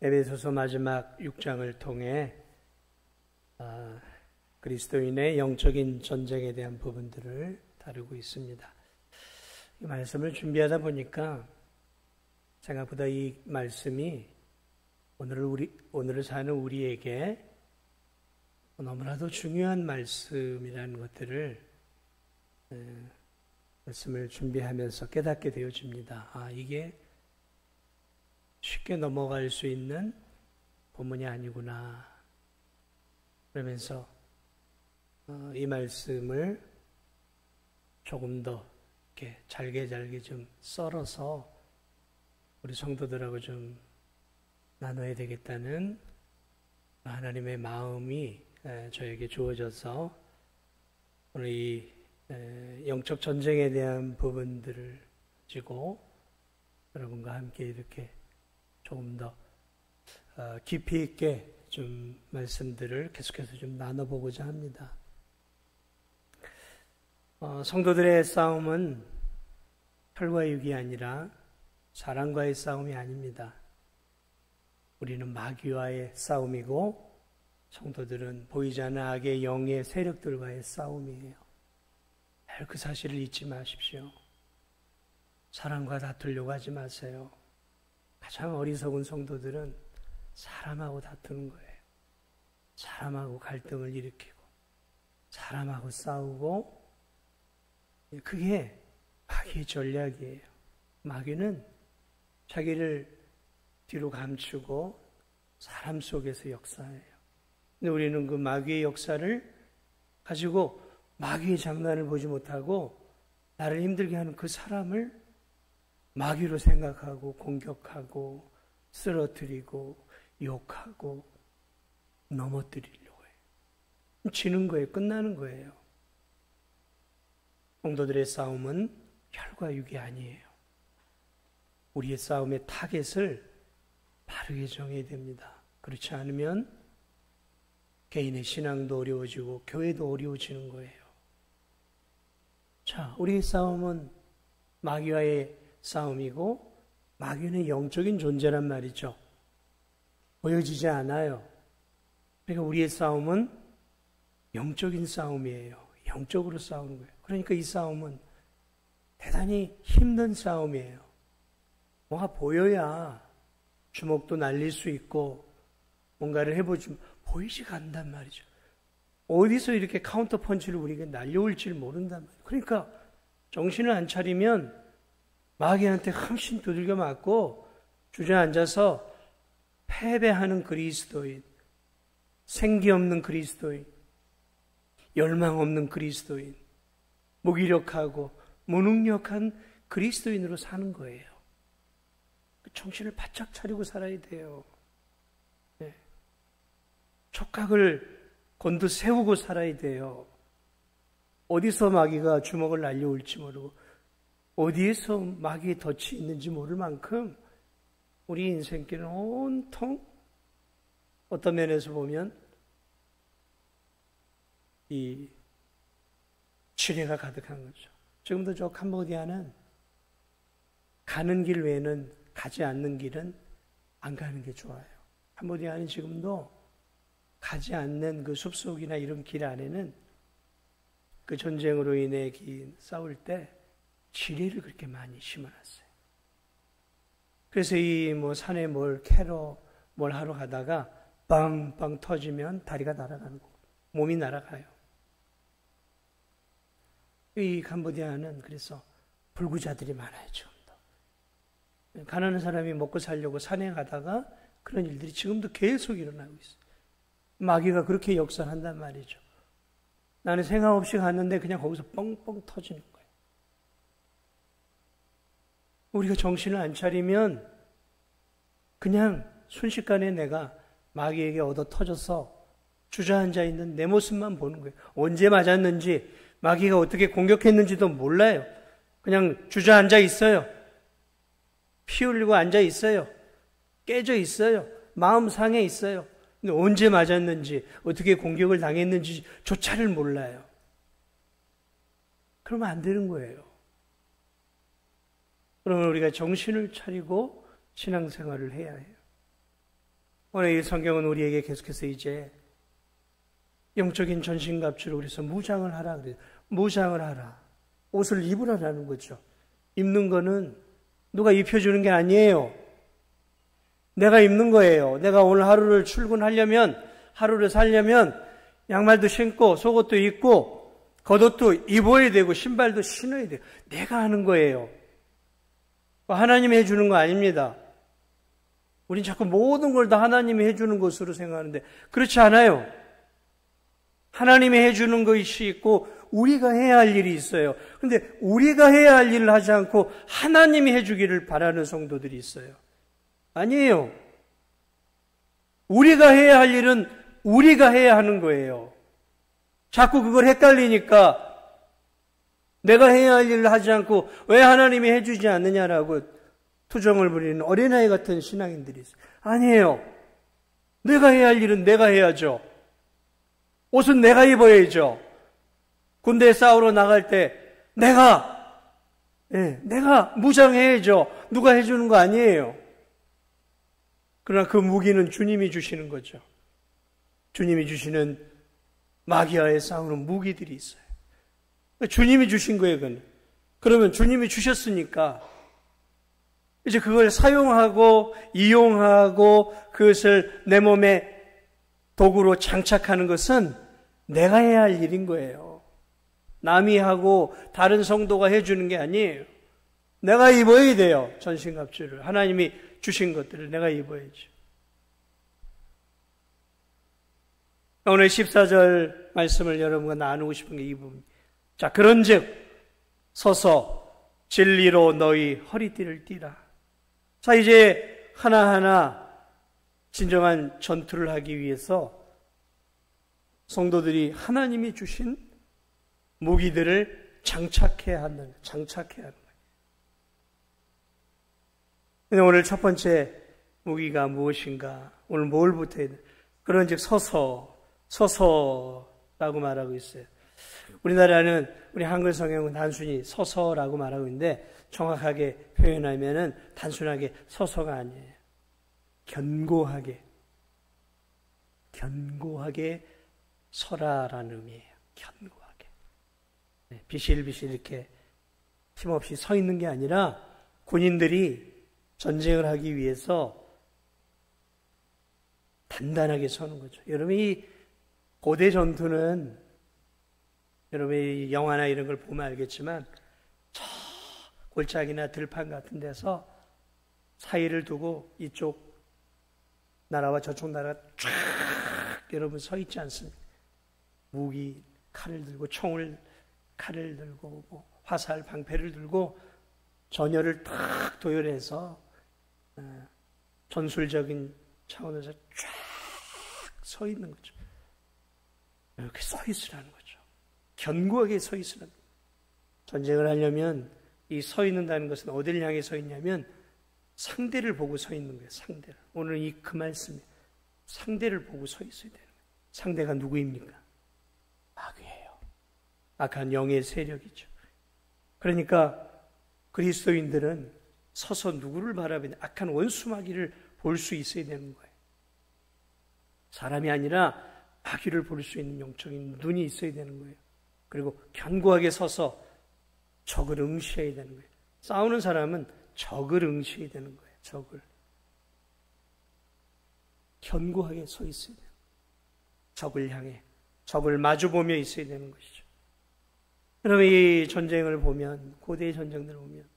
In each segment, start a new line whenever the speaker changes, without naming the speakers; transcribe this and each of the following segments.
에베소서 마지막 6장을 통해 그리스도인의 영적인 전쟁에 대한 부분들을 다루고 있습니다. 이 말씀을 준비하다 보니까 생각보다 이 말씀이 오늘을 사는 우리에게 너무나도 중요한 말씀이라는 것들을 말씀을 준비하면서 깨닫게 되어집니다. 이게 쉽게 넘어갈 수 있는 본문이 아니구나. 그러면서 이 말씀을 조금 더 이렇게 잘게 좀 썰어서 우리 성도들하고 좀 나눠야 되겠다는 하나님의 마음이 저에게 주어져서 오늘 이 영적 전쟁에 대한 부분들을 가지고 여러분과 함께 이렇게 조금 더 깊이 있게 좀 말씀들을 계속해서 좀 나눠보고자 합니다. 성도들의 싸움은 혈과 육이 아니라 사람과의 싸움이 아닙니다. 우리는 마귀와의 싸움이고 성도들은 보이지 않는 악의 영의 세력들과의 싸움이에요. 그 사실을 잊지 마십시오. 사람과 다투려고 하지 마세요. 가장 어리석은 성도들은 사람하고 다투는 거예요. 사람하고 갈등을 일으키고 사람하고 싸우고, 그게 마귀의 전략이에요. 마귀는 자기를 뒤로 감추고 사람 속에서 역사해요. 근데 우리는 그 마귀의 역사를 가지고 마귀의 장난을 보지 못하고 나를 힘들게 하는 그 사람을 마귀로 생각하고 공격하고 쓰러뜨리고 욕하고 넘어뜨리려고 해요. 지는 거예요. 끝나는 거예요. 성도들의 싸움은 혈과 육이 아니에요. 우리의 싸움의 타겟을 바르게 정해야 됩니다. 그렇지 않으면 개인의 신앙도 어려워지고 교회도 어려워지는 거예요. 자, 우리의 싸움은 마귀와의 싸움이고 마귀는 영적인 존재란 말이죠. 보여지지 않아요. 그러니까 우리의 싸움은 영적인 싸움이에요. 영적으로 싸우는 거예요. 그러니까 이 싸움은 대단히 힘든 싸움이에요. 뭔가 보여야 주먹도 날릴 수 있고 뭔가를 해보지만 보이지가 않단 말이죠. 어디서 이렇게 카운터 펀치를 우리에게 날려올지를 모른단 말이에요. 그러니까 정신을 안 차리면 마귀한테 함신 두들겨 맞고 주저앉아서 패배하는 그리스도인, 생기 없는 그리스도인, 열망 없는 그리스도인, 무기력하고 무능력한 그리스도인으로 사는 거예요. 정신을 바짝 차리고 살아야 돼요. 네. 촉각을 곤두세우고 살아야 돼요. 어디서 마귀가 주먹을 날려올지 모르고 어디에서 마귀의 덫이 있는지 모를 만큼 우리 인생길은 온통 어떤 면에서 보면 이 지뢰가 가득한 거죠. 지금도 저 캄보디아는 가는 길 외에는 가지 않는 길은 안 가는 게 좋아요. 캄보디아는 지금도 가지 않는 그 숲속이나 이런 길 안에는 그 전쟁으로 인해 싸울 때 지뢰를 그렇게 많이 심어놨어요. 그래서 이 산에 캐러 뭘 하러 가다가 빵빵 터지면 다리가 날아가는 거고 몸이 날아가요. 이 캄보디아는 그래서 불구자들이 많아요. 지금도. 가난한 사람이 먹고 살려고 산에 가다가 그런 일들이 지금도 계속 일어나고 있어요. 마귀가 그렇게 역사한단 말이죠. 나는 생각 없이 갔는데 그냥 거기서 뻥뻥 터지는 거예요. 우리가 정신을 안 차리면 그냥 순식간에 내가 마귀에게 얻어 터져서 주저앉아 있는 내 모습만 보는 거예요. 언제 맞았는지 마귀가 어떻게 공격했는지도 몰라요. 그냥 주저앉아 있어요. 피 흘리고 앉아 있어요. 깨져 있어요. 마음 상해 있어요. 근데 언제 맞았는지 어떻게 공격을 당했는지 조차를 몰라요. 그러면 안 되는 거예요. 그러면 우리가 정신을 차리고 신앙생활을 해야 해요. 오늘 이 성경은 우리에게 계속해서 이제 영적인 전신갑주로 그래서 무장을 하라 그래요. 무장을 하라. 옷을 입으라라는 거죠. 입는 거는 누가 입혀주는 게 아니에요. 내가 입는 거예요. 내가 오늘 하루를 출근하려면, 하루를 살려면 양말도 신고 속옷도 입고 겉옷도 입어야 되고 신발도 신어야 돼요. 내가 하는 거예요. 하나님이 해주는 거 아닙니다. 우린 자꾸 모든 걸 다 하나님이 해주는 것으로 생각하는데 그렇지 않아요. 하나님이 해주는 것이 있고 우리가 해야 할 일이 있어요. 그런데 우리가 해야 할 일을 하지 않고 하나님이 해주기를 바라는 성도들이 있어요. 아니에요. 우리가 해야 할 일은 우리가 해야 하는 거예요. 자꾸 그걸 헷갈리니까 내가 해야 할 일을 하지 않고 왜 하나님이 해주지 않느냐라고 투정을 부리는 어린아이 같은 신앙인들이 있어요. 아니에요. 내가 해야 할 일은 내가 해야죠. 옷은 내가 입어야죠. 군대에 싸우러 나갈 때 내가 무장해야죠. 누가 해주는 거 아니에요. 그러나 그 무기는 주님이 주시는 거죠. 주님이 주시는 마귀와의 싸우는 무기들이 있어요. 주님이 주신 거예요, 그건. 그러면 주님이 주셨으니까 이제 그걸 사용하고 이용하고 그것을 내 몸에 도구로 장착하는 것은 내가 해야 할 일인 거예요. 남이 하고 다른 성도가 해주는 게 아니에요. 내가 입어야 돼요. 전신갑주를. 하나님이 주신 것들을 내가 입어야죠. 오늘 14절 말씀을 여러분과 나누고 싶은 게 이 부분입니다. 자, 그런즉 서서 진리로 너희 허리띠를 띠라. 자, 이제 하나하나 진정한 전투를 하기 위해서 성도들이 하나님이 주신 무기들을 장착해야 하는 거예요. 근데 오늘 첫 번째 무기가 무엇인가? 오늘 뭘 붙여야 돼? 그런즉 서서라고 말하고 있어요. 우리나라는 우리 한글 성경은 단순히 서서라고 말하고 있는데 정확하게 표현하면은 단순하게 서서가 아니에요. 견고하게 서라라는 의미예요. 견고하게. 비실비실 이렇게 힘없이 서 있는 게 아니라 군인들이 전쟁을 하기 위해서 단단하게 서는 거죠. 여러분, 이 고대 전투는 여러분이 영화나 이런 걸 보면 알겠지만 저 골짜기나 들판 같은 데서 사이를 두고 이쪽 나라와 저쪽 나라가 쫙 여러분 서 있지 않습니까? 무기, 칼을 들고 칼을 들고 화살, 방패를 들고 전열을 탁 도열해서 전술적인 차원에서 쫙 서 있는 거죠. 이렇게 서 있으라는 거죠. 견고하게 서 있으라는 거죠. 전쟁을 하려면 이 서 있는다는 것은 어디를 향해 서 있냐면 상대를 보고 서 있는 거예요. 상대를. 오늘 그 말씀에 상대를 보고 서 있어야 되는 거예요. 상대가 누구입니까? 마귀예요. 악한 영의 세력이죠. 그러니까 그리스도인들은 서서 누구를 바라보냐? 악한 원수 마귀를 볼 수 있어야 되는 거예요. 사람이 아니라 마귀를 볼 수 있는 영적인 눈이 있어야 되는 거예요. 그리고 견고하게 서서 적을 응시해야 되는 거예요. 싸우는 사람은 적을 응시해야 되는 거예요. 견고하게 서 있어야 돼요. 적을 향해 적을 마주보며 있어야 되는 것이죠. 여러분, 이 전쟁을 보면, 고대의 전쟁들을 보면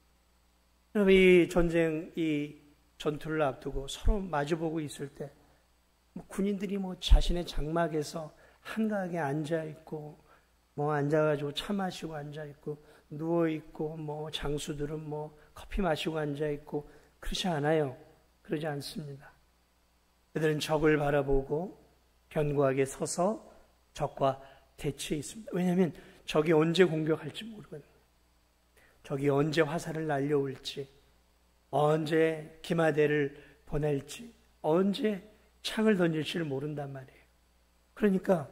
여러분, 이 전투를 앞두고 서로 마주보고 있을 때 군인들이 자신의 장막에서 한가하게 앉아있고 앉아가지고 차 마시고 앉아있고 누워있고 장수들은 커피 마시고 앉아있고 그렇지 않아요. 그러지 않습니다. 그들은 적을 바라보고 견고하게 서서 적과 대치해 있습니다. 왜냐하면 적이 언제 공격할지 모르거든요. 적이 언제 화살을 날려올지, 언제 기마대를 보낼지, 언제 창을 던질지를 모른단 말이에요. 그러니까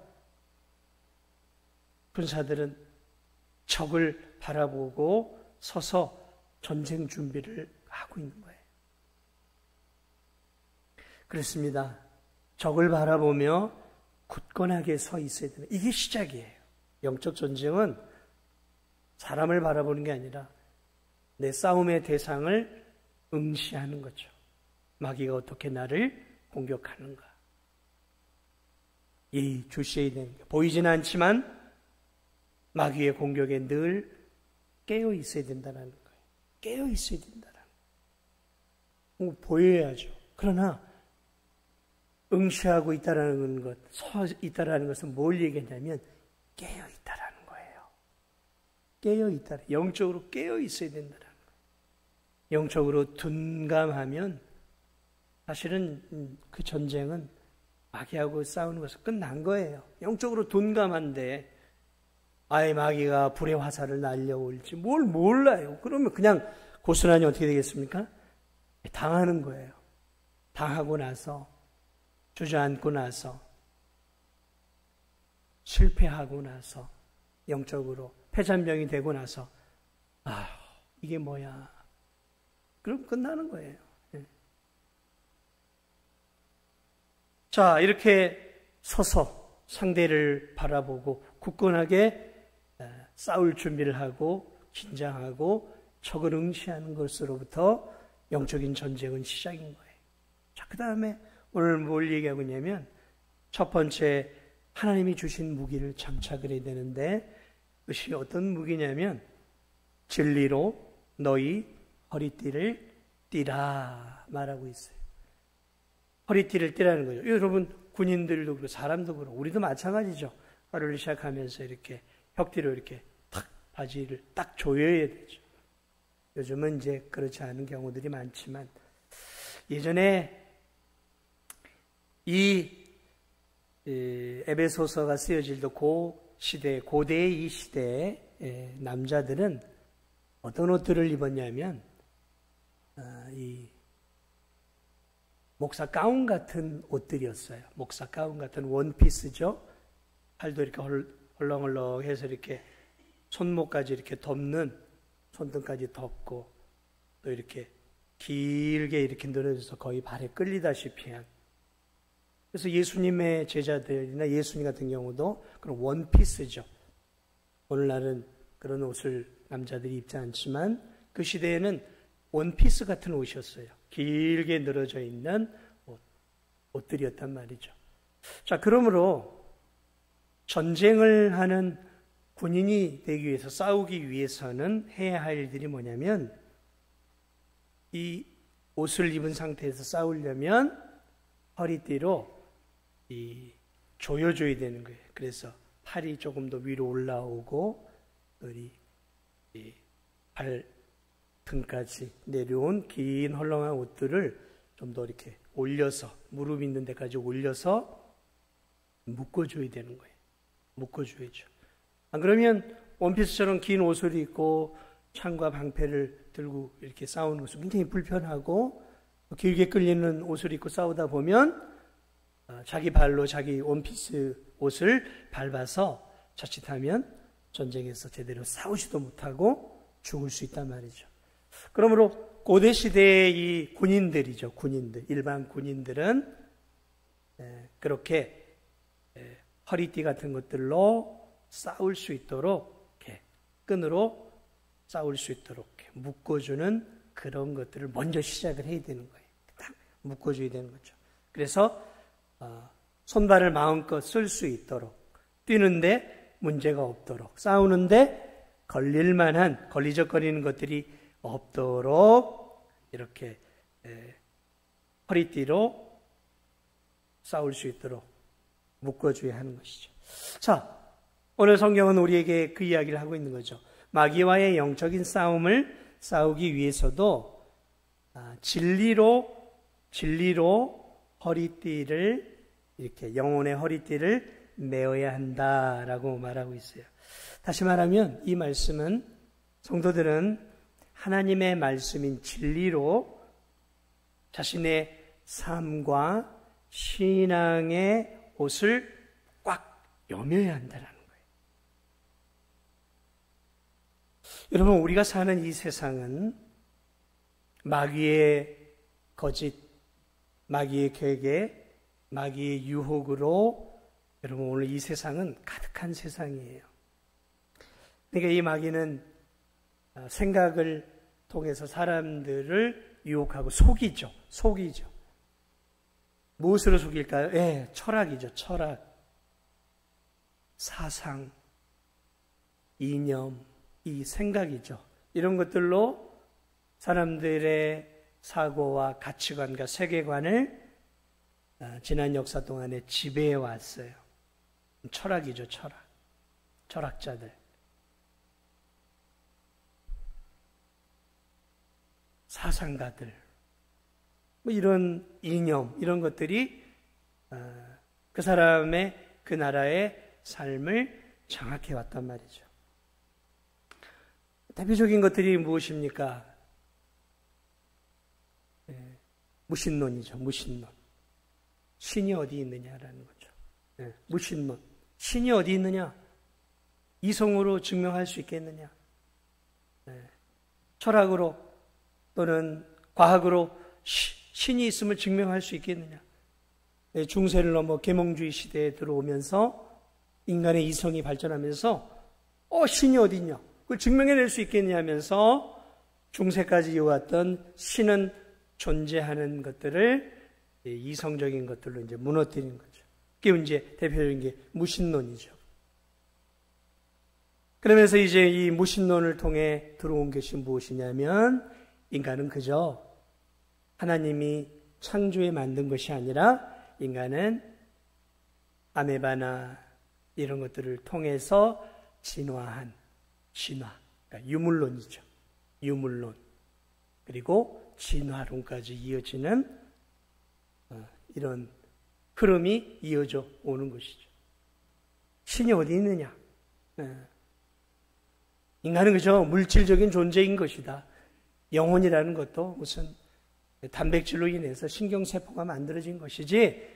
군사들은 적을 바라보고 서서 전쟁 준비를 하고 있는 거예요. 그렇습니다. 적을 바라보며 굳건하게 서 있어야 되는, 이게 시작이에요. 영적 전쟁은 사람을 바라보는 게 아니라 내 싸움의 대상을 응시하는 거죠. 마귀가 어떻게 나를 공격하는가. 이 주시해야 되는 게 보이지는 않지만 마귀의 공격에 늘 깨어 있어야 된다는 거예요. 깨어 있어야 된다는 거예요. 보여야죠. 그러나 응시하고 있다라는 것, 서 있다라는 것은 뭘 얘기하냐면 깨어 있다라는 거예요. 깨어 있다. 영적으로 깨어 있어야 된다는 거예요. 영적으로 둔감하면 사실은 그 전쟁은 마귀하고 싸우는 것은 끝난 거예요. 영적으로 둔감한데 아예 마귀가 불의 화살을 날려올지 뭘 몰라요. 그러면 그냥 고스란히 어떻게 되겠습니까? 당하는 거예요. 당하고 나서 주저앉고 나서 실패하고 나서 영적으로 패잔병이 되고 나서 이게 뭐야? 그럼 끝나는 거예요. 자, 이렇게 서서 상대를 바라보고 굳건하게 싸울 준비를 하고 긴장하고 적을 응시하는 것으로부터 영적인 전쟁은 시작인 거예요. 자, 그 다음에 오늘 뭘 얘기하고 있냐면 첫 번째 하나님이 주신 무기를 장착을 해야 되는데 그것이 어떤 무기냐면 진리로 너희 허리띠를 띠라 말하고 있어요. 허리띠를 띠라는 거죠. 여러분 군인들도 그렇고 사람도 그렇고 우리도 마찬가지죠. 하루를 시작하면서 이렇게 혁띠로 이렇게 탁 바지를 딱 조여야 되죠. 요즘은 이제 그렇지 않은 경우들이 많지만 예전에 이 에베소서가 쓰여질 때 고대의 이 시대에 남자들은 어떤 옷들을 입었냐면 이 목사 가운 같은 옷들이었어요. 목사 가운 같은 원피스죠. 팔도 이렇게 헐렁헐렁해서 이렇게 손목까지 이렇게 덮는, 손등까지 덮고 또 이렇게 길게 이렇게 늘어져서 거의 발에 끌리다시피 한. 그래서 예수님의 제자들이나 예수님 같은 경우도 그런 원피스죠. 오늘날은 그런 옷을 남자들이 입지 않지만 그 시대에는 원피스 같은 옷이었어요. 길게 늘어져 있는 옷들이었단 말이죠. 자, 그러므로 전쟁을 하는 군인이 되기 위해서, 싸우기 위해서는 해야 할 일들이 뭐냐면 이 옷을 입은 상태에서 싸우려면 허리띠로 조여줘야 되는 거예요. 그래서 팔이 조금 더 위로 올라오고 이 발등까지 내려온 긴 헐렁한 옷들을 좀 더 이렇게 올려서 무릎 있는 데까지 올려서 묶어줘야 되는 거예요. 묶어줘야죠. 안 그러면 원피스처럼 긴 옷을 입고 창과 방패를 들고 이렇게 싸우는 것은 굉장히 불편하고 길게 끌리는 옷을 입고 싸우다 보면 자기 발로 자기 원피스 옷을 밟아서 자칫하면 전쟁에서 제대로 싸우지도 못하고 죽을 수 있단 말이죠. 그러므로 고대 시대의 이 군인들이죠. 군인들, 일반 군인들은 그렇게 허리띠 같은 것들로 싸울 수 있도록 이렇게 끈으로 싸울 수 있도록 이렇게 묶어주는 그런 것들을 먼저 시작을 해야 되는 거예요. 딱 묶어줘야 되는 거죠. 그래서 손발을 마음껏 쓸 수 있도록, 뛰는데 문제가 없도록, 싸우는데 걸릴만한 걸리적거리는 것들이 없도록 이렇게 허리띠로 싸울 수 있도록 묶어줘야 하는 것이죠. 자, 오늘 성경은 우리에게 그 이야기를 하고 있는 거죠. 마귀와의 영적인 싸움을 싸우기 위해서도 진리로 허리띠를, 이렇게 영혼의 허리띠를 메어야 한다라고 말하고 있어요. 다시 말하면 이 말씀은 성도들은 하나님의 말씀인 진리로 자신의 삶과 신앙의 옷을 꽉 여며야 한다는 거예요. 여러분, 우리가 사는 이 세상은 마귀의 거짓, 마귀의 계획에 마귀의 유혹으로 여러분 오늘 이 세상은 가득한 세상이에요. 그러니까 이 마귀는 생각을 통해서 사람들을 유혹하고 속이죠. 무엇으로 속일까요? 철학이죠. 철학. 사상, 이념, 이 생각이죠. 이런 것들로 사람들의 사고와 가치관과 세계관을 지난 역사 동안에 지배해 왔어요. 철학이죠, 철학. 철학자들. 사상가들. 뭐 이런 이념, 이런 것들이 그 사람의, 그 나라의 삶을 장악해 왔단 말이죠. 대표적인 것들이 무엇입니까? 무신론이죠. 무신론. 신이 어디 있느냐라는 거죠. 무신론. 신이 어디 있느냐? 이성으로 증명할 수 있겠느냐? 철학으로 또는 과학으로 신이 있음을 증명할 수 있겠느냐? 중세를 넘어 계몽주의 시대에 들어오면서 인간의 이성이 발전하면서 신이 어디 있냐? 그걸 증명해낼 수 있겠냐 하면서 중세까지 이어왔던 신은 존재하는 것들을 이성적인 것들로 이제 무너뜨리는 거죠. 그게 이제 대표적인 게 무신론이죠. 그러면서 이제 이 무신론을 통해 들어온 것이 무엇이냐면 인간은 그저 하나님이 창조해 만든 것이 아니라 인간은 아메바나 이런 것들을 통해서 진화, 그러니까 유물론이죠. 유물론. 그리고 진화론까지 이어지는 이런 흐름이 이어져 오는 것이죠. 신이 어디 있느냐? 인간은 그저 물질적인 존재인 것이다. 영혼이라는 것도 무슨 단백질로 인해서 신경세포가 만들어진 것이지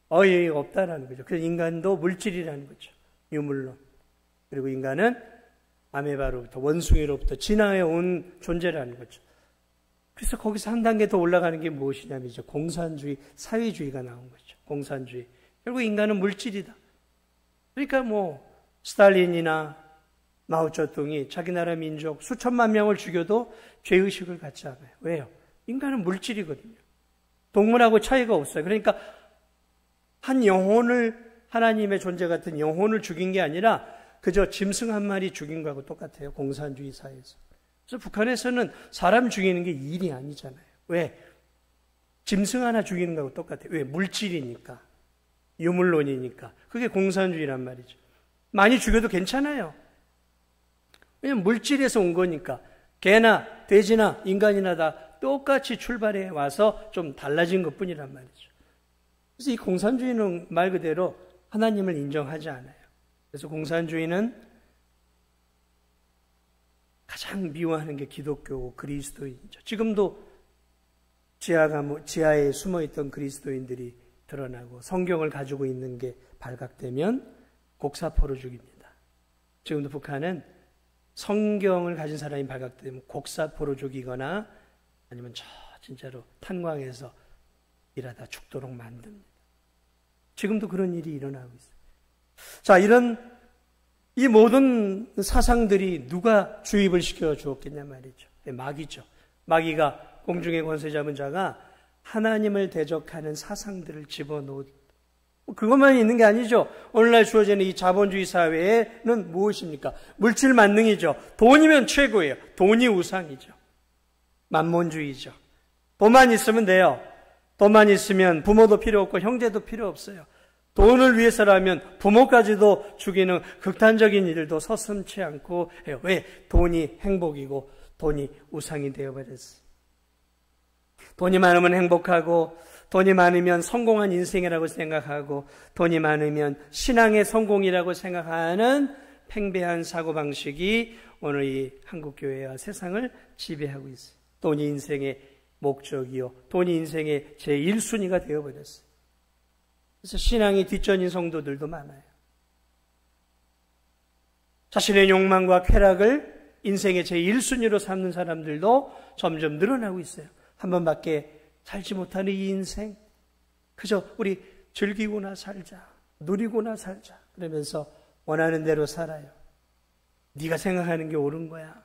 어이가 없다라는 거죠. 그래서 인간도 물질이라는 거죠. 유물론. 그리고 인간은 아메바로부터 원숭이로부터 진화해 온 존재라는 거죠. 그래서 거기서 한 단계 더 올라가는 게 무엇이냐면 이제 공산주의, 사회주의가 나온 거죠. 공산주의. 결국 인간은 물질이다. 그러니까 뭐 스탈린이나 마오쩌둥이 자기 나라 민족 수천만 명을 죽여도 죄의식을 갖지 않아요. 왜요? 인간은 물질이거든요. 동물하고 차이가 없어요. 그러니까 한 영혼을, 하나님의 존재 같은 영혼을 죽인 게 아니라 그저 짐승 한 마리 죽인 거하고 똑같아요. 공산주의 사회에서. 그래서 북한에서는 사람 죽이는 게 일이 아니잖아요. 왜? 짐승 하나 죽이는 거하고 똑같아요. 왜? 물질이니까. 유물론이니까. 그게 공산주의란 말이죠. 많이 죽여도 괜찮아요. 왜냐면 물질에서 온 거니까. 개나 돼지나 인간이나 다 똑같이 출발해 와서 좀 달라진 것뿐이란 말이죠. 그래서 이 공산주의는 말 그대로 하나님을 인정하지 않아요. 그래서 공산주의는 가장 미워하는 게 기독교고 그리스도인이죠. 지금도 지하에 숨어있던 그리스도인들이 드러나고 성경을 가지고 있는 게 발각되면 곡사포로 죽입니다. 지금도 북한은 성경을 가진 사람이 발각되면 곡사포로 죽이거나 아니면 진짜로 탄광해서 일하다 죽도록 만듭니다. 지금도 그런 일이 일어나고 있어요. 자, 이 모든 사상들이 누가 주입을 시켜 주었겠냐 말이죠. 마귀죠. 마귀가 공중의 권세 잡은 자가 하나님을 대적하는 사상들을 집어넣고 그것만 있는 게 아니죠. 오늘날 주어지는 이 자본주의 사회에는 무엇입니까? 물질 만능이죠. 돈이면 최고예요. 돈이 우상이죠. 만몬주의죠. 돈만 있으면 돼요. 돈만 있으면 부모도 필요 없고 형제도 필요 없어요. 돈을 위해서라면 부모까지도 죽이는 극단적인 일도 서슴지 않고 해요. 왜? 돈이 행복이고 돈이 우상이 되어버렸어요. 돈이 많으면 행복하고 돈이 많으면 성공한 인생이라고 생각하고 돈이 많으면 신앙의 성공이라고 생각하는 팽배한 사고방식이 오늘 이 한국교회와 세상을 지배하고 있어요. 돈이 인생의 목적이요. 돈이 인생의 제1순위가 되어버렸어요. 그래서 신앙이 뒷전인 성도들도 많아요. 자신의 욕망과 쾌락을 인생의 제1순위로 삼는 사람들도 점점 늘어나고 있어요. 한 번밖에 살지 못하는 이 인생, 그저 우리 즐기고나 살자, 누리고나 살자. 그러면서 원하는 대로 살아요. 네가 생각하는 게 옳은 거야.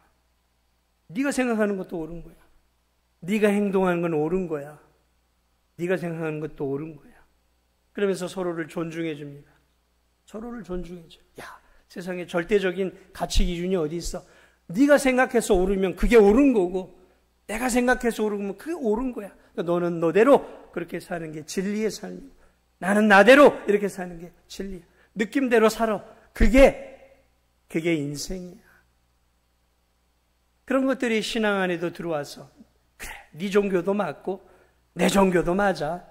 네가 생각하는 것도 옳은 거야. 네가 행동하는 건 옳은 거야. 네가 생각하는 것도 옳은 거야. 그러면서 서로를 존중해 줍니다. 서로를 존중해 줘. 야, 세상에 절대적인 가치 기준이 어디 있어? 네가 생각해서 옳으면 그게 옳은 거고, 내가 생각해서 옳으면 그게 옳은 거야. 그러니까 너는 너대로 그렇게 사는 게 진리의 삶이고, 나는 나대로 이렇게 사는 게 진리야. 느낌대로 살아. 그게 인생이야. 그런 것들이 신앙 안에도 들어와서, 그래, 네 종교도 맞고 내 종교도 맞아.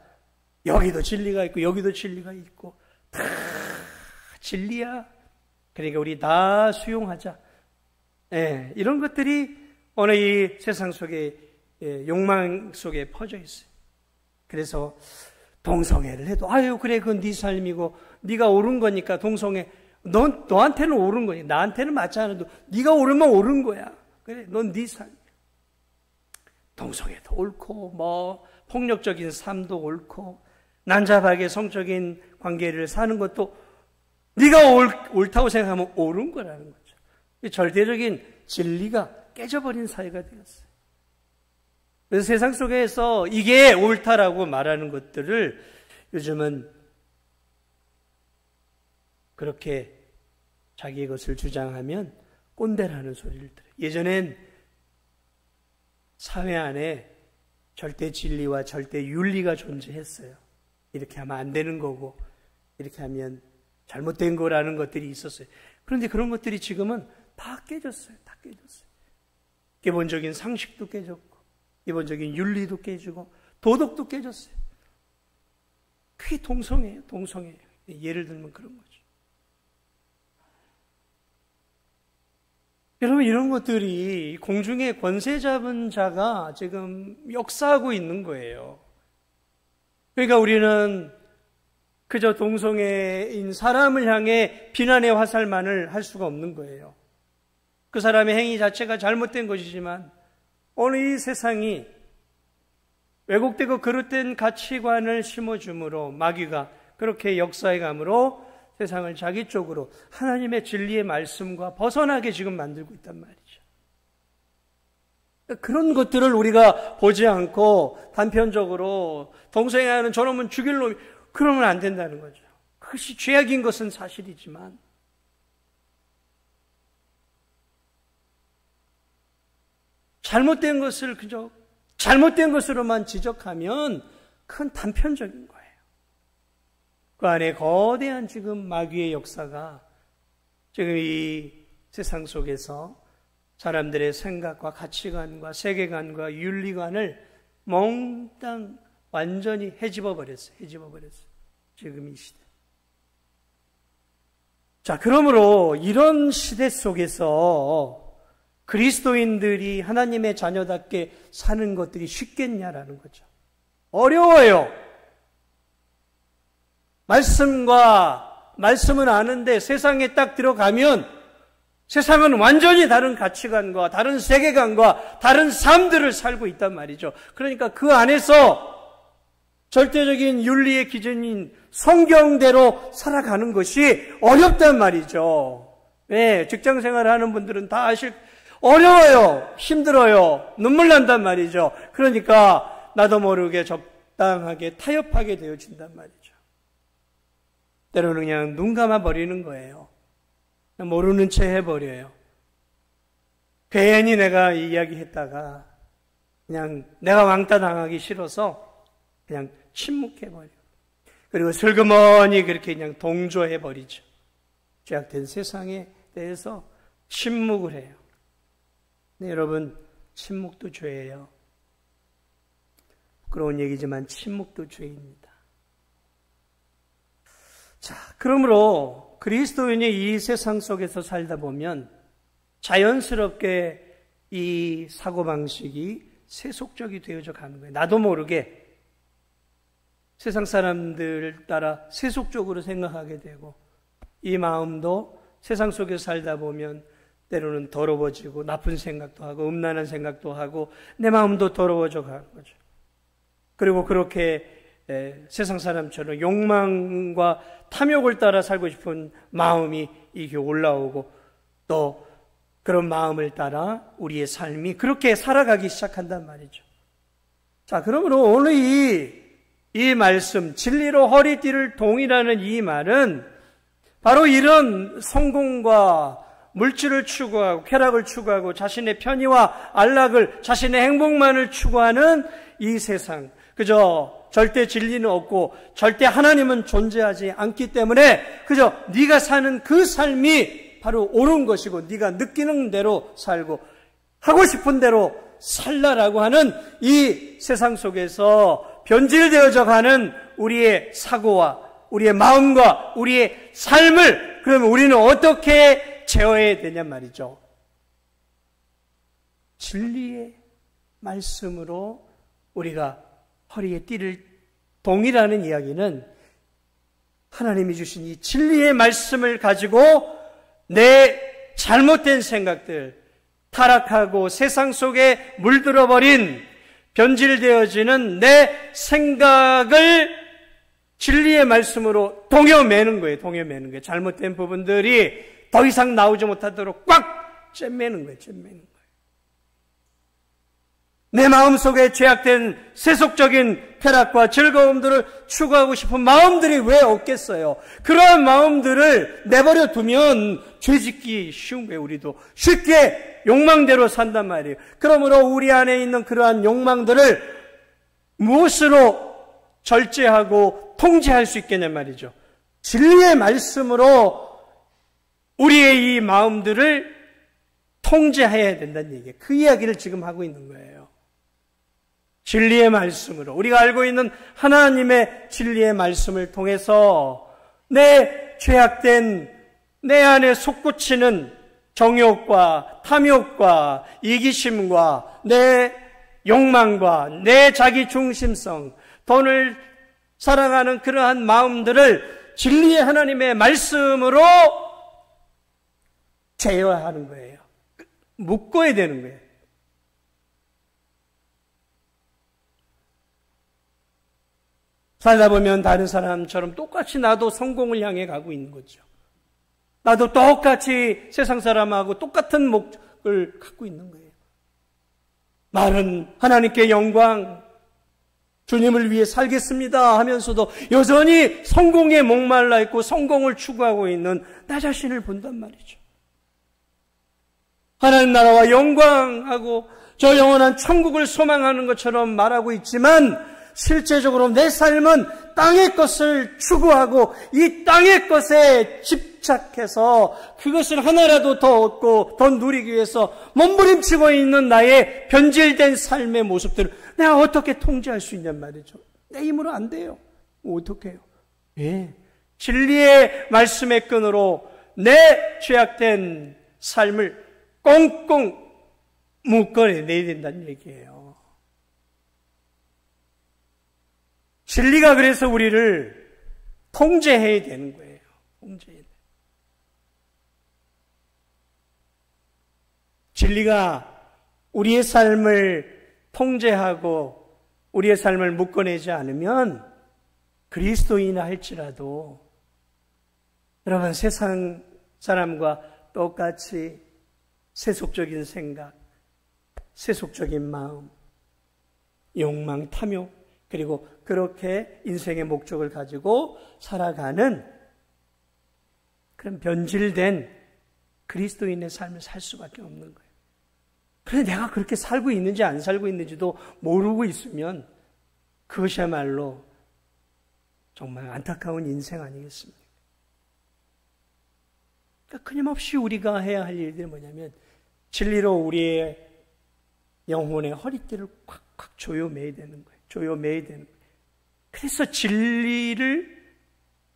여기도 진리가 있고 여기도 진리가 있고 다 진리야. 그러니까 우리 다 수용하자. 이런 것들이 오늘 이 세상 속에 욕망 속에 퍼져 있어요. 그래서 동성애를 해도 아유 그래 그건 네 삶이고 네가 옳은 거니까 동성애 너한테는 옳은 거니 나한테는 맞지 않아도 네가 옳으면 옳은 거야. 그래 넌 네 삶. 동성애도 옳고 뭐 폭력적인 삶도 옳고 난잡하게 성적인 관계를 사는 것도 네가 옳다고 생각하면 옳은 거라는 거죠. 절대적인 진리가 깨져버린 사회가 되었어요. 그래서 세상 속에서 이게 옳다라고 말하는 것들을 요즘은 그렇게 자기의 것을 주장하면 꼰대라는 소리를 들어요. 예전엔 사회 안에 절대 진리와 절대 윤리가 존재했어요. 이렇게 하면 안 되는 거고 이렇게 하면 잘못된 거라는 것들이 있었어요. 그런데 그런 것들이 지금은 다 깨졌어요. 다 깨졌어요. 기본적인 상식도 깨졌고 기본적인 윤리도 깨지고 도덕도 깨졌어요. 그게 동성애예요. 동성애. 예를 들면 그런 거죠. 여러분 이런 것들이 공중에 권세 잡은 자가 지금 역사하고 있는 거예요. 그러니까 우리는 그저 동성애인 사람을 향해 비난의 화살만을 할 수가 없는 거예요. 그 사람의 행위 자체가 잘못된 것이지만 오늘 이 세상이 왜곡되고 그릇된 가치관을 심어줌으로 마귀가 그렇게 역사해 감으로 세상을 자기 쪽으로 하나님의 진리의 말씀과 벗어나게 지금 만들고 있단 말이죠. 그런 것들을 우리가 보지 않고 단편적으로 동성애하는 저놈은 죽일 놈이 그러면 안 된다는 거죠. 그것이 죄악인 것은 사실이지만 잘못된 것을 그저 잘못된 것으로만 지적하면 그건 단편적인 거예요. 그 안에 거대한 지금 마귀의 역사가 지금 이 세상 속에서 사람들의 생각과 가치관과 세계관과 윤리관을 몽땅 완전히 헤집어 버렸어요. 헤집어 버렸어요. 지금 이 시대. 자, 그러므로 이런 시대 속에서 그리스도인들이 하나님의 자녀답게 사는 것들이 쉽겠냐라는 거죠. 어려워요. 말씀은 아는데 세상에 딱 들어가면 세상은 완전히 다른 가치관과 다른 세계관과 다른 삶들을 살고 있단 말이죠. 그러니까 그 안에서 절대적인 윤리의 기준인 성경대로 살아가는 것이 어렵단 말이죠. 네, 직장 생활을 하는 분들은 다 어려워요. 힘들어요. 눈물 난단 말이죠. 그러니까 나도 모르게 적당하게 타협하게 되어진단 말이죠. 때로는 그냥 눈 감아 버리는 거예요. 모르는 채 해버려요. 괜히 내가 이야기했다가 그냥 내가 왕따 당하기 싫어서 그냥 침묵해버려요. 그리고 슬그머니 그렇게 그냥 동조해버리죠. 죄악된 세상에 대해서 침묵을 해요. 네, 여러분, 침묵도 죄예요. 부끄러운 얘기지만 침묵도 죄입니다. 자, 그러므로 그리스도인이 이 세상 속에서 살다 보면 자연스럽게 이 사고방식이 세속적이 되어져 가는 거예요. 나도 모르게 세상 사람들 따라 세속적으로 생각하게 되고 이 마음도 세상 속에서 살다 보면 때로는 더러워지고 나쁜 생각도 하고 음란한 생각도 하고 내 마음도 더러워져 가는 거죠. 그리고 그렇게 세상 사람처럼 욕망과 탐욕을 따라 살고 싶은 마음이 이게 올라오고 또 그런 마음을 따라 우리의 삶이 그렇게 살아가기 시작한단 말이죠. 자, 그러므로 오늘 이 말씀, 진리로 허리띠를 동이라는 이 말은 바로 이런 성공과 물질을 추구하고 쾌락을 추구하고 자신의 편의와 안락을, 자신의 행복만을 추구하는 이 세상, 그저 절대 진리는 없고 절대 하나님은 존재하지 않기 때문에 그저 네가 사는 그 삶이 바로 옳은 것이고 네가 느끼는 대로 살고 하고 싶은 대로 살라라고 하는 이 세상 속에서 변질되어져 가는 우리의 사고와 우리의 마음과 우리의 삶을 그러면 우리는 어떻게 제어해야 되냐 말이죠. 진리의 말씀으로 우리가 허리에 띠를 동이라는 이야기는 하나님이 주신 이 진리의 말씀을 가지고 내 잘못된 생각들, 타락하고 세상 속에 물들어버린 변질되어지는 내 생각을 진리의 말씀으로 동여매는 거예요. 동여매는 거예요. 잘못된 부분들이 더 이상 나오지 못하도록 꽉 잼매는 거예요. 잼매는 거예요. 내 마음속에 죄악된 세속적인 쾌락과 즐거움들을 추구하고 싶은 마음들이 왜 없겠어요? 그러한 마음들을 내버려 두면 죄짓기 쉬운 거예요. 우리도 쉽게 욕망대로 산단 말이에요. 그러므로 우리 안에 있는 그러한 욕망들을 무엇으로 절제하고 통제할 수 있겠냐 말이죠. 진리의 말씀으로 우리의 이 마음들을 통제해야 된다는 얘기예요. 그 이야기를 지금 하고 있는 거예요. 진리의 말씀으로 우리가 알고 있는 하나님의 진리의 말씀을 통해서 내 죄악된 내 안에 솟구치는 정욕과 탐욕과 이기심과 내 욕망과 내 자기 중심성, 돈을 사랑하는 그러한 마음들을 진리의 하나님의 말씀으로 제어하는 거예요. 묶어야 되는 거예요. 살다 보면 다른 사람처럼 똑같이 나도 성공을 향해 가고 있는 거죠. 나도 똑같이 세상 사람하고 똑같은 목적을 갖고 있는 거예요. 말은 하나님께 영광, 주님을 위해 살겠습니다 하면서도 여전히 성공에 목말라 있고 성공을 추구하고 있는 나 자신을 본단 말이죠. 하나님 나라와 영광하고 저 영원한 천국을 소망하는 것처럼 말하고 있지만 실제적으로 내 삶은 땅의 것을 추구하고 이 땅의 것에 집착해서 그것을 하나라도 더 얻고 더 누리기 위해서 몸부림치고 있는 나의 변질된 삶의 모습들을 내가 어떻게 통제할 수 있냔 말이죠. 내 힘으로 안 돼요. 어떻게 해요? 예. 진리의 말씀의 끈으로 내 죄악된 삶을 꽁꽁 묶어내야 된다는 얘기예요. 진리가 그래서 우리를 통제해야 되는 거예요. 통제해야 돼요. 진리가 우리의 삶을 통제하고 우리의 삶을 묶어내지 않으면 그리스도인이라 할지라도 여러분 세상 사람과 똑같이 세속적인 생각, 세속적인 마음, 욕망, 탐욕 그리고 그렇게 인생의 목적을 가지고 살아가는 그런 변질된 그리스도인의 삶을 살 수밖에 없는 거예요. 그런데 내가 그렇게 살고 있는지 안 살고 있는지도 모르고 있으면 그것이야말로 정말 안타까운 인생 아니겠습니까? 그러니까 끊임없이 우리가 해야 할 일들이 뭐냐면 진리로 우리의 영혼의 허리띠를 콱콱 조여매야 되는 거예요. 조여매야 되는 거예요. 그래서 진리를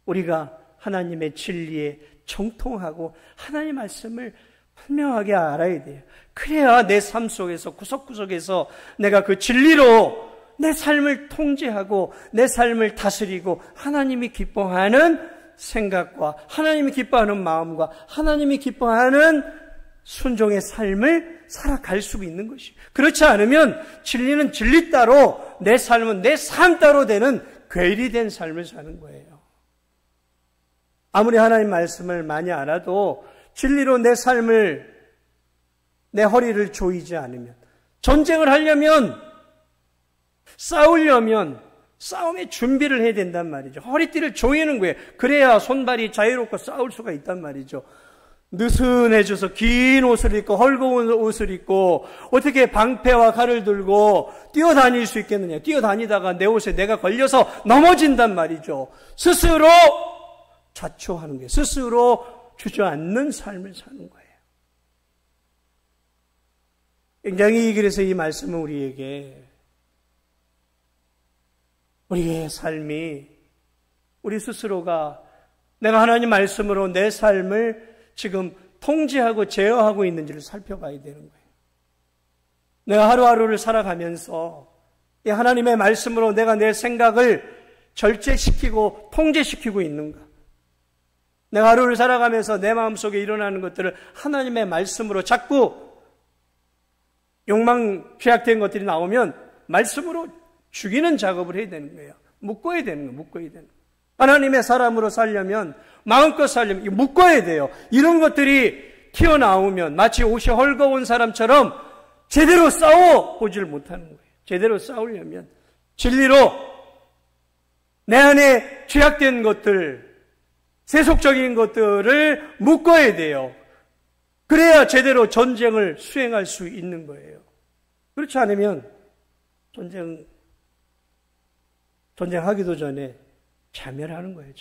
우리가 하나님의 진리에 정통하고 하나님의 말씀을 분명하게 알아야 돼요. 그래야 내 삶 속에서 구석구석에서 내가 그 진리로 내 삶을 통제하고 내 삶을 다스리고 하나님이 기뻐하는 생각과 하나님이 기뻐하는 마음과 하나님이 기뻐하는 순종의 삶을 살아갈 수 있는 것이에요. 그렇지 않으면 진리는 진리 따로 내 삶은 내 삶 따로 되는 괴리된 삶을 사는 거예요. 아무리 하나님 말씀을 많이 알아도 진리로 내 삶을, 내 허리를 조이지 않으면, 전쟁을 하려면, 싸우려면 싸움의 준비를 해야 된단 말이죠. 허리띠를 조이는 거예요. 그래야 손발이 자유롭고 싸울 수가 있단 말이죠. 느슨해져서 긴 옷을 입고 헐거운 옷을 입고 어떻게 방패와 칼을 들고 뛰어다닐 수 있겠느냐. 뛰어다니다가 내 옷에 내가 걸려서 넘어진단 말이죠. 스스로 자초하는 거예요. 스스로 주저앉는 삶을 사는 거예요. 굉장히 그래서 이 말씀은 우리의 삶이, 우리 스스로가 내가 하나님 말씀으로 내 삶을 지금 통제하고 제어하고 있는지를 살펴봐야 되는 거예요. 내가 하루하루를 살아가면서 이 하나님의 말씀으로 내가 내 생각을 절제시키고 통제시키고 있는가? 내가 하루를 살아가면서 내 마음속에 일어나는 것들을 하나님의 말씀으로 자꾸 죄악된 것들이 나오면 말씀으로 죽이는 작업을 해야 되는 거예요. 묶어야 되는 거예요. 묶어야 되는 거예요. 하나님의 사람으로 살려면, 마음껏 살려면 묶어야 돼요. 이런 것들이 튀어나오면 마치 옷이 헐거운 사람처럼 제대로 싸워보지를 못하는 거예요. 제대로 싸우려면 진리로 내 안에 죄악된 것들, 세속적인 것들을 묶어야 돼요. 그래야 제대로 전쟁을 수행할 수 있는 거예요. 그렇지 않으면 전쟁하기도 전에 자멸하는 거예요.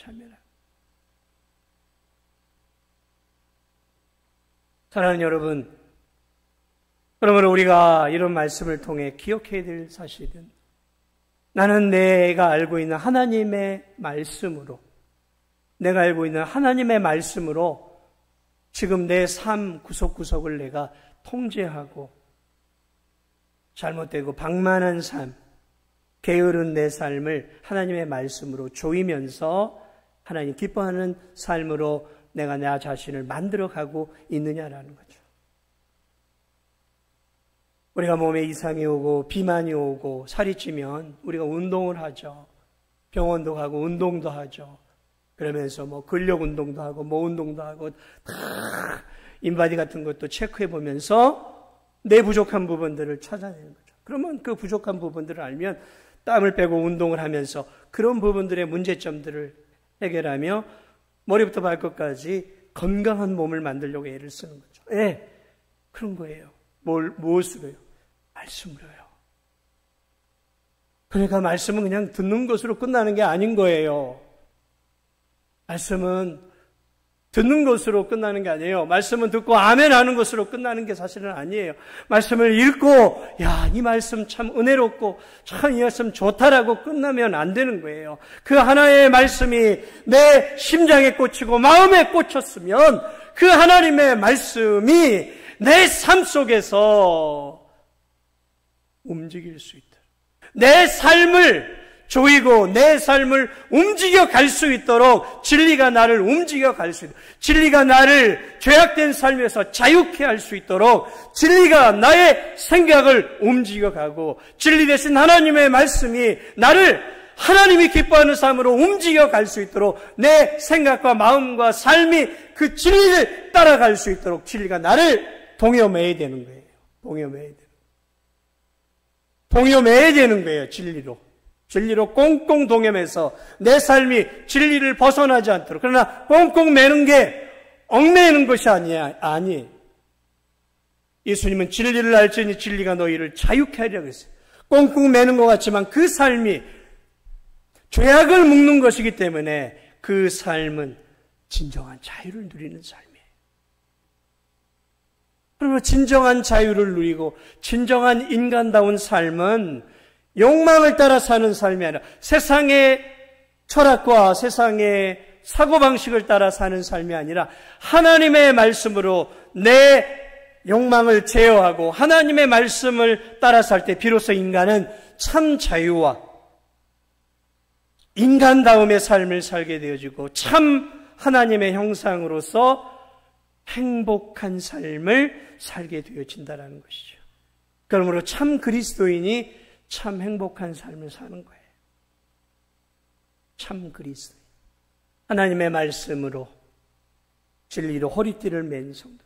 사랑하는 여러분, 그러므로 우리가 이런 말씀을 통해 기억해야 될 사실은 나는 내가 알고 있는 하나님의 말씀으로 지금 내 삶 구석구석을 내가 통제하고 잘못되고 방만한 삶, 게으른 내 삶을 하나님의 말씀으로 조이면서 하나님 기뻐하는 삶으로 내가 나 자신을 만들어가고 있느냐라는 거죠. 우리가 몸에 이상이 오고 비만이 오고 살이 찌면 우리가 운동을 하죠. 병원도 가고 운동도 하죠. 그러면서 근력 운동도 하고 운동도 하고 다 인바디 같은 것도 체크해 보면서 내 부족한 부분들을 찾아내는 거죠. 그러면 그 부족한 부분들을 알면 땀을 빼고 운동을 하면서 그런 부분들의 문제점들을 해결하며 머리부터 발끝까지 건강한 몸을 만들려고 애를 쓰는 거죠. 그런 거예요. 무엇으로요? 말씀으로요. 그러니까 말씀은 그냥 듣는 것으로 끝나는 게 아닌 거예요. 말씀은 듣는 것으로 끝나는 게 아니에요. 말씀은 듣고 아멘 하는 것으로 끝나는 게 사실은 아니에요. 말씀을 읽고 이 말씀 참 은혜롭고 참 이 말씀 좋다라고 끝나면 안 되는 거예요. 그 하나의 말씀이 내 심장에 꽂히고 마음에 꽂혔으면 그 하나님의 말씀이 내 삶 속에서 움직일 수 있다. 내 삶을 조이고 내 삶을 움직여 갈 수 있도록 진리가 나를 움직여 갈 수 있도록, 진리가 나를 죄악된 삶에서 자유케 할 수 있도록 진리가 나의 생각을 움직여 가고 진리 대신 하나님의 말씀이 나를 하나님이 기뻐하는 삶으로 움직여 갈 수 있도록 내 생각과 마음과 삶이 그 진리를 따라갈 수 있도록 진리가 나를 동여매야 되는 거예요. 동여매야 되는 거예요. 진리로 꽁꽁 동여매서 내 삶이 진리를 벗어나지 않도록. 그러나 꽁꽁 매는 게 얽매이는 것이 아니. 예수님은 진리를 알지니 진리가 너희를 자유케 하려고 했어요. 꽁꽁 매는 것 같지만 그 삶이 죄악을 묶는 것이기 때문에 그 삶은 진정한 자유를 누리는 삶이에요. 그러므로 진정한 자유를 누리고 진정한 인간다운 삶은 욕망을 따라 사는 삶이 아니라 세상의 철학과 세상의 사고방식을 따라 사는 삶이 아니라 하나님의 말씀으로 내 욕망을 제어하고 하나님의 말씀을 따라 살 때 비로소 인간은 참 자유와 인간다움의 삶을 살게 되어지고 참 하나님의 형상으로서 행복한 삶을 살게 되어진다는 것이죠. 그러므로 참 그리스도인이 참 행복한 삶을 사는 거예요. 참 그리스도인. 하나님의 말씀으로 진리로 허리띠를 맨 성도.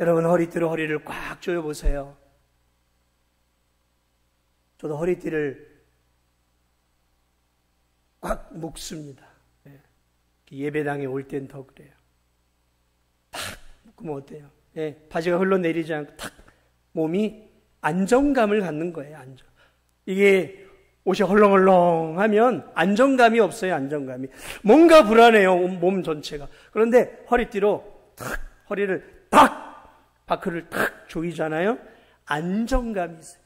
여러분 허리를 꽉 조여보세요. 저도 허리띠를 꽉 묶습니다. 예배당에 올 땐 더 그래요. 탁 묶으면 어때요? 바지가 흘러내리지 않고 탁 몸이 안정감을 갖는 거예요. 안정. 이게 옷이 헐렁헐렁하면 안정감이 없어요. 안정감이. 뭔가 불안해요. 몸 전체가. 그런데 허리띠로 탁 허리를 탁 바크를 탁 조이잖아요. 안정감이 있어요.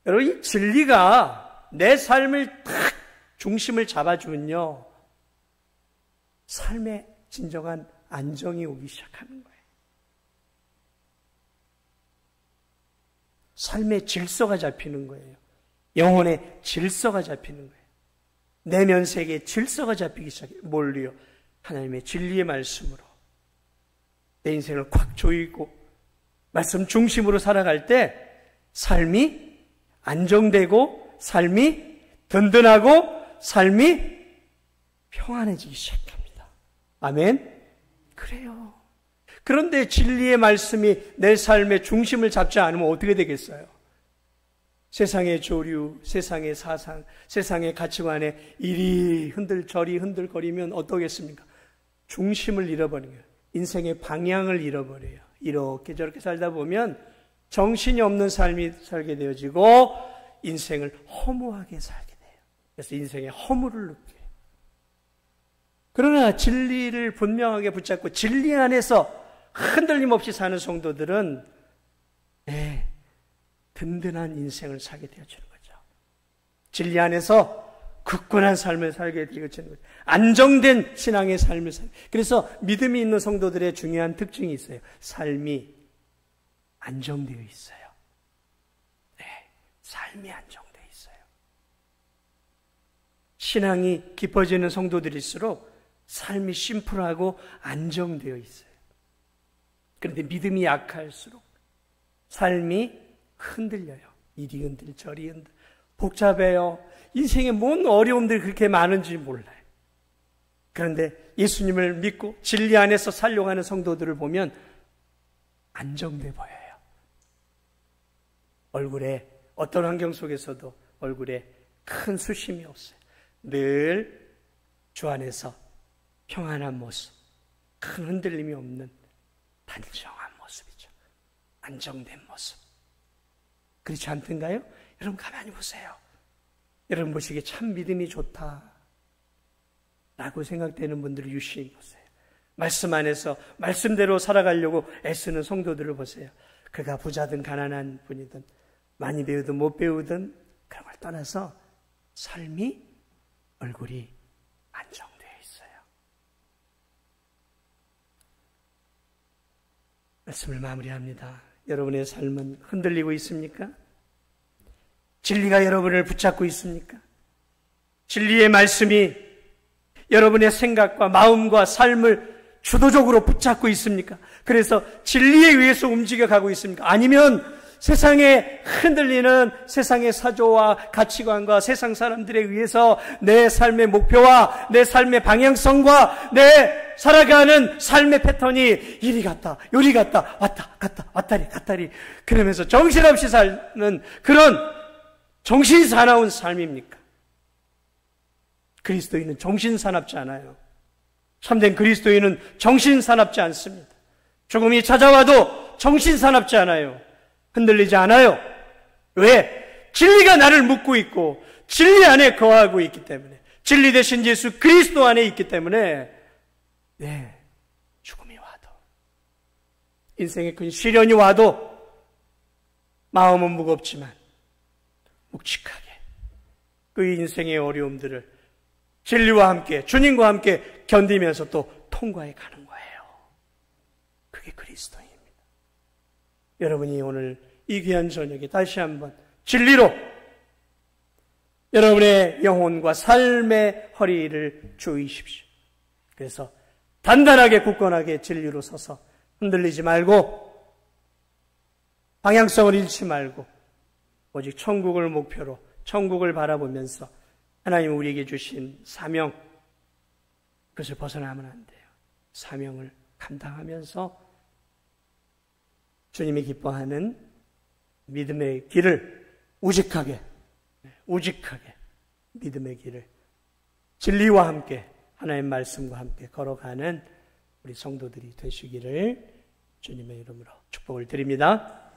여러분 이 진리가 내 삶을 탁 중심을 잡아주면요. 삶에 진정한 안정이 오기 시작하는 거예요. 삶의 질서가 잡히는 거예요. 영혼의 질서가 잡히는 거예요. 내면 세계의 질서가 잡히기 시작해요. 뭘로요? 하나님의 진리의 말씀으로. 내 인생을 꽉 조이고 말씀 중심으로 살아갈 때 삶이 안정되고 삶이 든든하고 삶이 평안해지기 시작합니다. 아멘? 그래요. 그런데 진리의 말씀이 내 삶의 중심을 잡지 않으면 어떻게 되겠어요? 세상의 조류, 세상의 사상, 세상의 가치관에 이리 저리 흔들거리면 어떠겠습니까? 중심을 잃어버리는 거예요. 인생의 방향을 잃어버려요. 이렇게 저렇게 살다 보면 정신이 없는 삶이 살게 되어지고 인생을 허무하게 살게 돼요. 그래서 인생의 허물을 느껴요. 그러나 진리를 분명하게 붙잡고 진리 안에서 흔들림 없이 사는 성도들은 든든한 인생을 살게 되어지는 거죠. 진리 안에서 굳건한 삶을 살게 되어지는 거죠. 안정된 신앙의 삶을 살게. 그래서 믿음이 있는 성도들의 중요한 특징이 있어요. 삶이 안정되어 있어요. 삶이 안정되어 있어요. 신앙이 깊어지는 성도들일수록 삶이 심플하고 안정되어 있어요. 그런데 믿음이 약할수록 삶이 흔들려요. 이리 흔들 저리 흔들 복잡해요. 인생에 뭔 어려움들이 그렇게 많은지 몰라요. 그런데 예수님을 믿고 진리 안에서 살려고 하는 성도들을 보면 안정돼 보여요. 얼굴에 어떤 환경 속에서도 얼굴에 큰 수심이 없어요. 늘 주 안에서 평안한 모습, 큰 흔들림이 없는 단정한 모습이죠. 안정된 모습. 그렇지 않던가요? 여러분 가만히 보세요. 여러분 보시기에 참 믿음이 좋다 라고 생각되는 분들을 유심히 보세요. 말씀 안에서 말씀대로 살아가려고 애쓰는 성도들을 보세요. 그가 부자든 가난한 분이든 많이 배우든 못 배우든 그런 걸 떠나서 삶이 얼굴이 안정되어 있어요. 말씀을 마무리합니다. 여러분의 삶은 흔들리고 있습니까? 진리가 여러분을 붙잡고 있습니까? 진리의 말씀이 여러분의 생각과 마음과 삶을 주도적으로 붙잡고 있습니까? 그래서 진리에 의해서 움직여가고 있습니까? 아니면 세상에 흔들리는 세상의 사조와 가치관과 세상 사람들에 의해서 내 삶의 목표와 내 삶의 방향성과 내 살아가는 삶의 패턴이 이리 갔다 요리 갔다 왔다 갔다 왔다리 갔다리 그러면서 정신없이 사는 그런 정신사나운 삶입니까? 그리스도인은 정신사납지 않아요. 참된 그리스도인은 정신사납지 않습니다. 죽음이 찾아와도 정신사납지 않아요. 흔들리지 않아요. 왜? 진리가 나를 묶고 있고 진리 안에 거하고 있기 때문에, 진리 대신 예수 그리스도 안에 있기 때문에 죽음이 와도, 인생의 큰 시련이 와도 마음은 무겁지만 묵직하게 그 인생의 어려움들을 진리와 함께 주님과 함께 견디면서 또 통과해 가는 거예요. 그게 그리스도입니다. 여러분이 오늘 이 귀한 저녁에 다시 한번 진리로 여러분의 영혼과 삶의 허리를 조이십시오. 그래서 단단하게 굳건하게 진리로 서서 흔들리지 말고 방향성을 잃지 말고 오직 천국을 목표로 천국을 바라보면서 하나님 우리에게 주신 사명, 그것을 벗어나면 안 돼요. 사명을 감당하면서 주님이 기뻐하는 믿음의 길을 우직하게 믿음의 길을 진리와 함께 하나님의 말씀과 함께 걸어가는 우리 성도들이 되시기를 주님의 이름으로 축복을 드립니다.